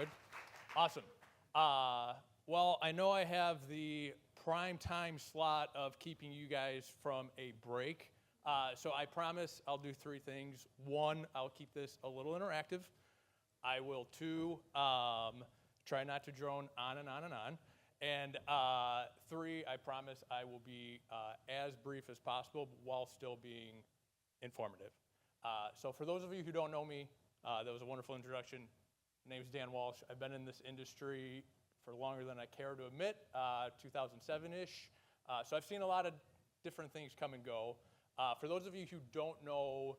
Good? Awesome. Well, I know I have the prime time slot of keeping you guys from a break. So I promise I'll do three things. One, I'll keep this a little interactive. I will, two, try not to drone on and on and on. And three, I promise I will be as brief as possible while still being informative. So for those of you who don't know me, that was a wonderful introduction. My name is Dan Walsh. I've been in this industry for longer than I care to admit, 2007-ish. So I've seen a lot of different things come and go. For those of you who don't know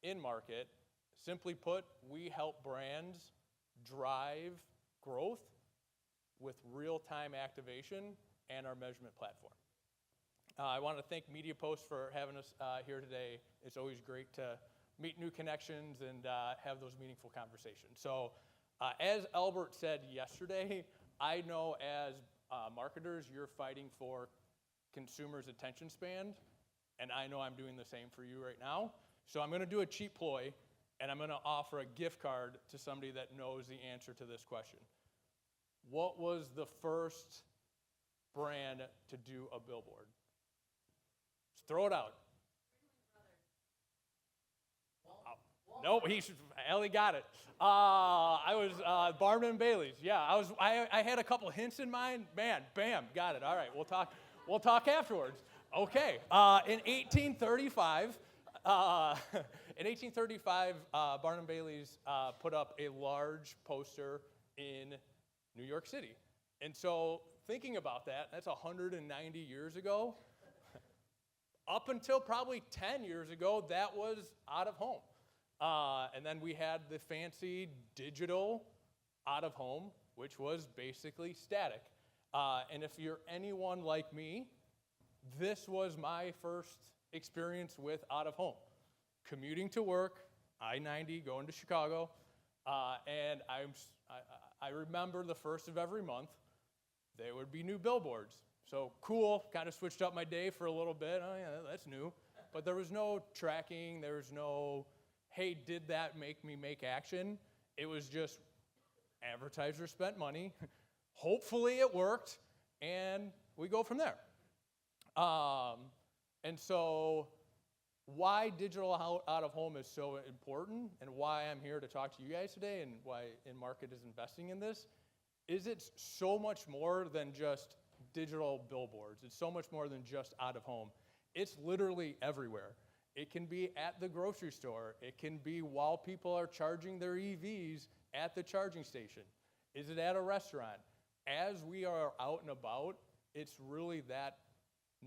InMarket, simply put, we help brands drive growth with real-time activation and our measurement platform. I want to thank MediaPost for having us here today. It's always great to meet new connections and have those meaningful conversations. So as Albert said yesterday, I know as marketers, you're fighting for consumers' attention span, and I know I'm doing the same for you right now. So I'm going to do a cheap ploy, and I'm going to offer a gift card to somebody that knows the answer to this question. What was the first brand to do a billboard? Just throw it out. Nope, Ellie got it. I was Barnum & Bailey's. Yeah, I had a couple hints in mind. Man, bam, got it. All right, we'll talk afterwards. Okay, in 1835, Barnum & Bailey's put up a large poster in New York City. And so thinking about that, that's 190 years ago. Up until probably 10 years ago, that was out of home. And then we had the fancy digital out of home, which was basically static. And if you're anyone like me, this was my first experience with out of home. Commuting to work, I-90, going to Chicago, and I remember the first of every month, there would be new billboards. So cool, kind of switched up my day for a little bit. Oh yeah, that's new. But there was no tracking, there was no, hey, did that make me make action? It was just advertisers spent money. Hopefully it worked, and we go from there. And so why digital out of home is so important and why I'm here to talk to you guys today and why InMarket is investing in this is it's so much more than just digital billboards. It's so much more than just out of home. It's literally everywhere. It can be at the grocery store. It can be while people are charging their EVs at the charging station. Is it at a restaurant? As we are out and about, it's really that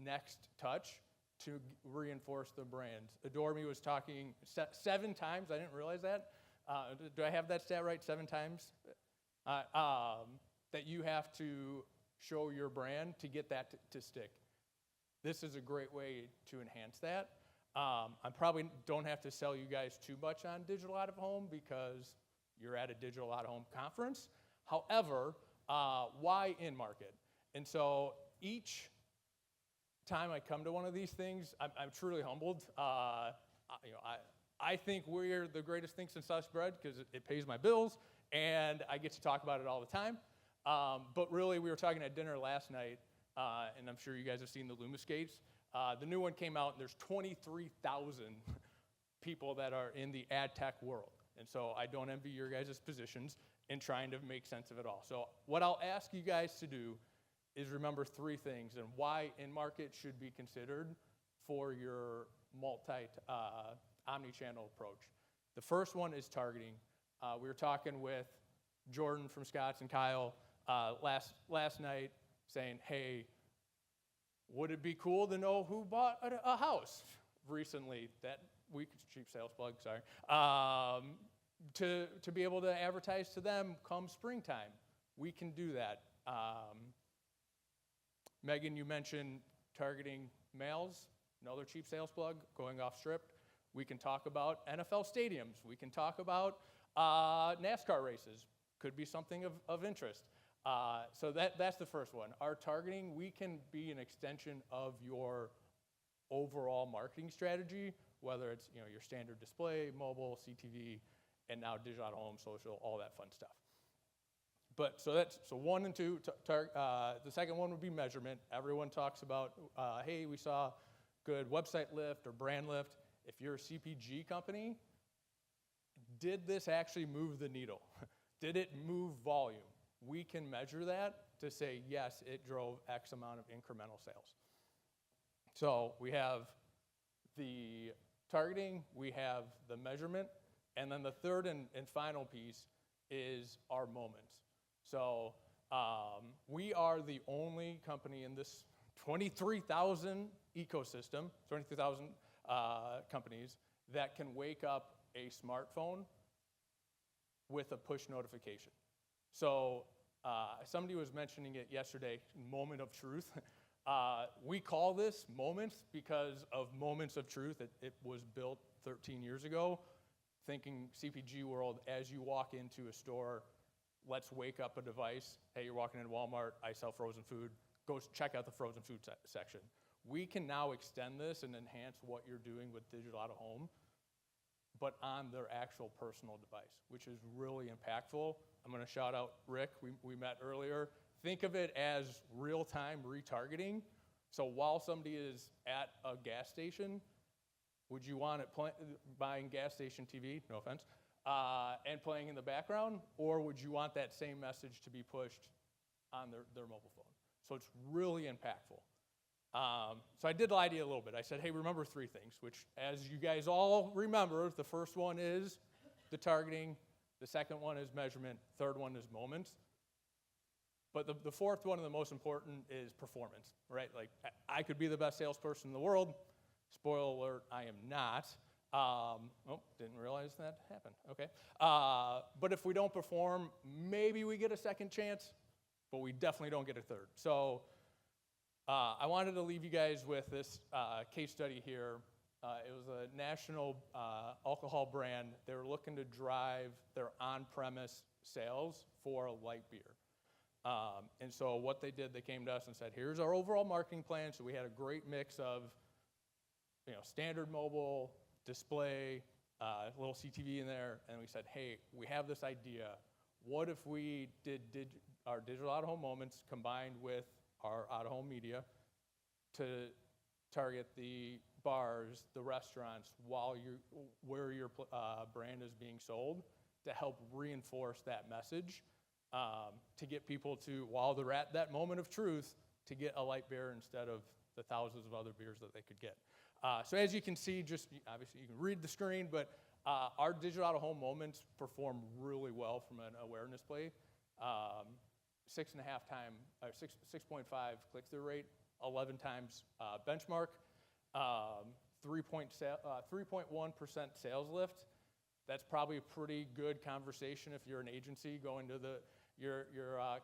next touch to reinforce the brands. Adore Me was talking 7 times. I didn't realize that. Do I have that stat right? 7 times? That you have to show your brand to get that to stick. This is a great way to enhance that. I probably don't have to sell you guys too much on digital out of home because you're at a digital out of home conference. However, why InMarket? And so each time I come to one of these things, I'm truly humbled. I think we're the greatest thing since sliced bread because it pays my bills, and I get to talk about it all the time. But really, we were talking at dinner last night, and I'm sure you guys have seen the Loomis Gates. The new one came out, and there's 23,000 people that are in the ad tech world. And so I don't envy your guys' positions in trying to make sense of it all. So what I'll ask you guys to do is remember 3 things and why InMarket should be considered for your omni-channel approach. The first one is targeting. We were talking with Jordan from Scott's and Kyle last night saying, hey, would it be cool to know who bought a house recently? That week, cheap sales plug, sorry. To be able to advertise to them come springtime. We can do that. Megan, you mentioned targeting males, another cheap sales plug, going off script. We can talk about NFL stadiums. We can talk about NASCAR races. Could be something of interest. So that's the first one. Our targeting, we can be an extension of your overall marketing strategy, whether it's your standard display, mobile, CTV, and now digital out of home, social, all that fun stuff. So 1 and 2. The second one would be measurement. Everyone talks about, hey, we saw good website lift or brand lift. If you're a CPG company, did this actually move the needle? Did it move volume? We can measure that to say, yes, it drove X amount of incremental sales. So we have the targeting, we have the measurement, and then the third and final piece is our moments. So we are the only company in this 23,000 ecosystem, 23,000 companies that can wake up a smartphone with a push notification. So somebody was mentioning it yesterday, moment of truth. We call this moments because of moments of truth. It was built 13 years ago, thinking CPG world, as you walk into a store, let's wake up a device. Hey, you're walking into Walmart, I sell frozen food. Go check out the frozen food section. We can now extend this and enhance what you're doing with digital out of home, but on their actual personal device, which is really impactful. I'm going to shout out Rick, we met earlier. Think of it as real-time retargeting. So while somebody is at a gas station, would you want it buying gas station TV, no offense, and playing in the background, or would you want that same message to be pushed on their mobile phone? So it's really impactful. So I did lie to you a little bit. I said, hey, remember 3 things, which as you guys all remember, the first one is the targeting, the second one is measurement, third one is moments. But the fourth one and the most important is performance, right? Like, I could be the best salesperson in the world. Spoiler alert, I am not. Didn't realize that happened, okay. But if we don't perform, maybe we get a second chance, but we definitely don't get a third. So I wanted to leave you guys with this case study here. It was a national alcohol brand. They were looking to drive their on-premise sales for a light beer. And so what they did, they came to us and said, here's our overall marketing plan. So we had a great mix of standard mobile, display, a little CTV in there, and we said, hey, we have this idea. What if we did our digital out-of-home moments combined with our out-of-home media to target the bars, the restaurants, where your brand is being sold, to help reinforce that message, to get people to, while they're at that moment of truth, to get a light beer instead of the thousands of other beers that they could get. So as you can see, just obviously you can read the screen, but our digital out-of-home moments perform really well from an awareness play. 6.5 click-through rate, 11 times benchmark, 3.1% sales lift. That's probably a pretty good conversation if you're an agency going to your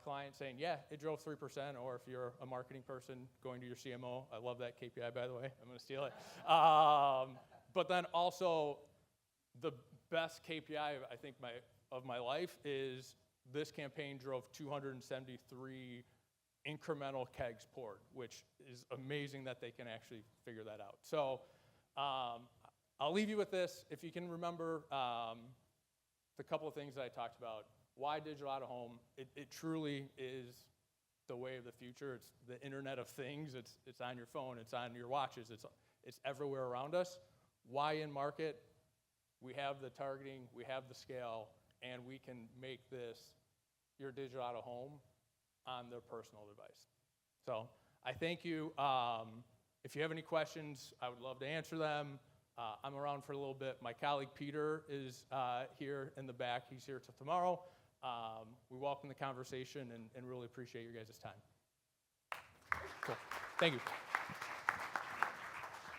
client saying, yeah, it drove 3%, or if you're a marketing person going to your CMO. I love that KPI, by the way. I'm going to steal it. But then also, the best KPI, I think, of my life is this campaign drove 273 incremental kegs poured, which is amazing that they can actually figure that out. So I'll leave you with this. If you can remember the couple of things that I talked about, why digital out of home? It truly is the way of the future. It's the Internet of Things. It's on your phone. It's on your watches. It's everywhere around us. Why InMarket? We have the targeting. We have the scale. And we can make this your digital out of home on their personal device. So I thank you. If you have any questions, I would love to answer them. I'm around for a little bit. My colleague Peter is here in the back. He's here till tomorrow. We welcome the conversation and really appreciate your guys' time. Cool. Thank you.